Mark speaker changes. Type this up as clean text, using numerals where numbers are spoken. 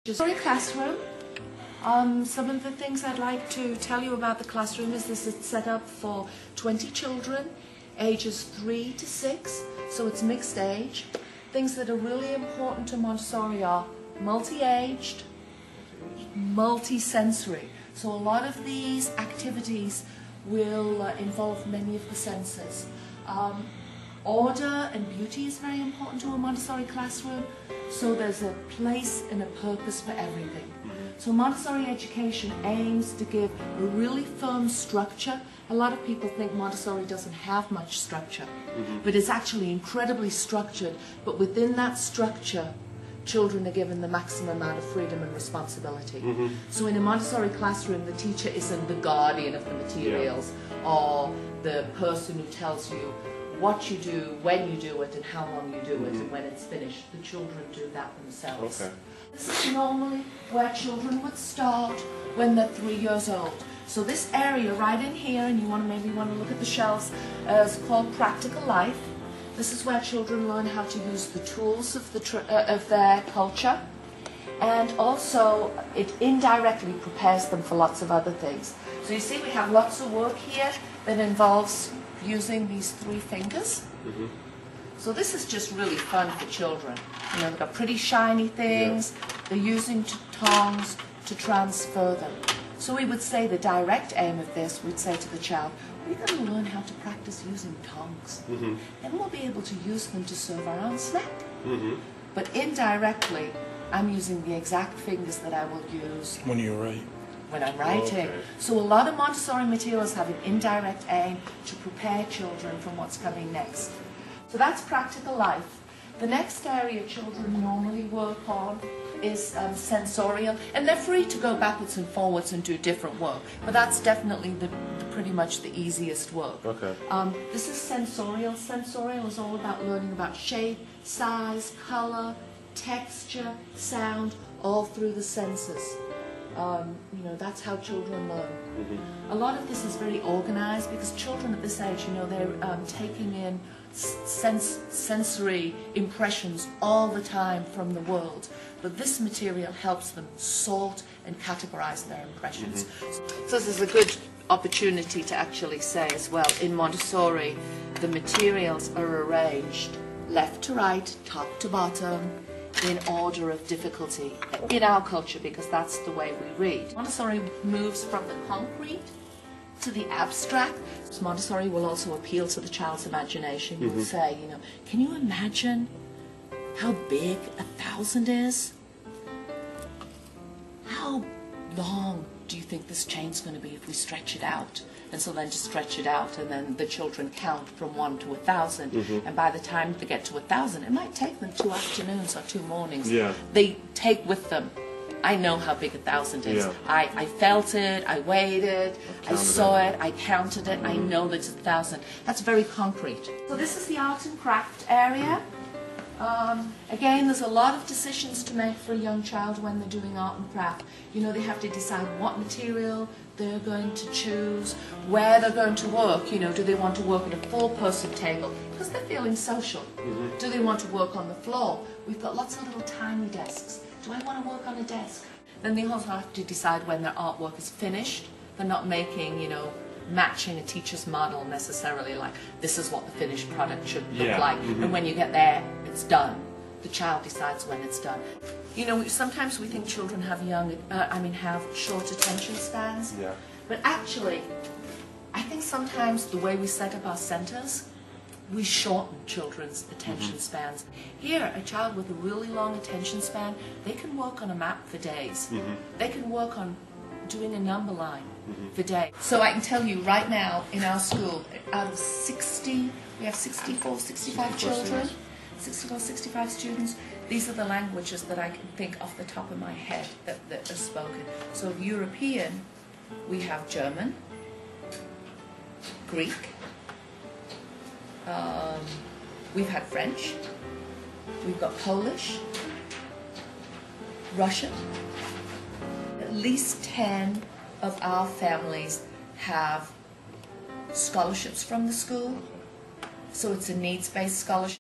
Speaker 1: Montessori classroom. Some of the things I'd like to tell you about the classroom is this is set up for 20 children, ages 3 to 6, so it's mixed age. Things that are really important to Montessori are multi-aged, multi-sensory. So a lot of these activities will involve many of the senses. Order and beauty is very important to a Montessori classroom, so there's a place and a purpose for everything. So Montessori education aims to give a really firm structure. A lot of people think Montessori doesn't have much structure, but it's actually incredibly structured. But within that structure, children are given the maximum amount of freedom and responsibility. So in a Montessori classroom, the teacher isn't the guardian of the materials or the person who tells you what you do, when you do it, and how long you do it, and when it's finished. The children do that themselves.
Speaker 2: Okay.
Speaker 1: This is normally where children would start when they're 3 years old. So this area right in here, and you maybe want to look at the shelves, is called Practical Life. This is where children learn how to use the tools of their culture, and also it indirectly prepares them for lots of other things. So you see we have lots of work here that involves using these 3 fingers. So this is just really fun for children. You know, they've got pretty shiny things, they're using tongs to transfer them. So we would say the direct aim of this, we'd say to the child, we're going to learn how to practice using tongs. Then we'll be able to use them to serve our own snack. But indirectly, I'm using the exact fingers that I will use
Speaker 2: when you write.
Speaker 1: When I'm writing. So a lot of Montessori materials have an indirect aim to prepare children from what's coming next. So that's Practical Life. The next area children normally work on is sensorial, and they're free to go backwards and forwards and do different work, but that's definitely pretty much the easiest work.
Speaker 2: Okay.
Speaker 1: This is sensorial. Sensorial is all about learning about shape, size, color, texture, sound, all through the senses. You know, that's how children learn. A lot of this is very organized because children at this age, you know, they're taking in sensory impressions all the time from the world. But this material helps them sort and categorize their impressions. So this is a good opportunity to actually say as well, in Montessori, the materials are arranged left to right, top to bottom, in order of difficulty in our culture, because that's the way we read. Montessori moves from the concrete to the abstract. Montessori will also appeal to the child's imagination. You'll say, you know, can you imagine how big 1,000 is? How long do you think this chain's going to be if we stretch it out? And so then just stretch it out, and then the children count from 1 to 1,000. And by the time they get to 1,000, it might take them 2 afternoons or 2 mornings. They take with them, I know how big 1,000 is. I felt it, I weighed it, I saw it, I counted it, I know that it's 1,000. That's very concrete. So this is the art and craft area. Again, there's a lot of decisions to make for a young child when they're doing art and craft. You know, they have to decide what material they're going to choose, where they're going to work. You know, do they want to work at a 4-person table because they're feeling social? Do they want to work on the floor? We've got lots of little tiny desks. Do I want to work on a desk? Then they also have to decide when their artwork is finished. They're not making, you know, matching a teacher's model necessarily, like this is what the finished product should look like, and when you get there it's done. The child decides when it's done. You know, sometimes we think children have have short attention spans, but actually I think sometimes the way we set up our centers, we shorten children's attention spans. Here, a child with a really long attention span, they can work on a map for days. They can work on doing a number line for days. So I can tell you right now in our school, out of 60, we have 64, 65 children, 64, 65 students. These are the languages that I can think off the top of my head that are spoken. So European, we have German, Greek, we've had French, we've got Polish, Russian. At least 10 of our families have scholarships from the school, so it's a needs-based scholarship.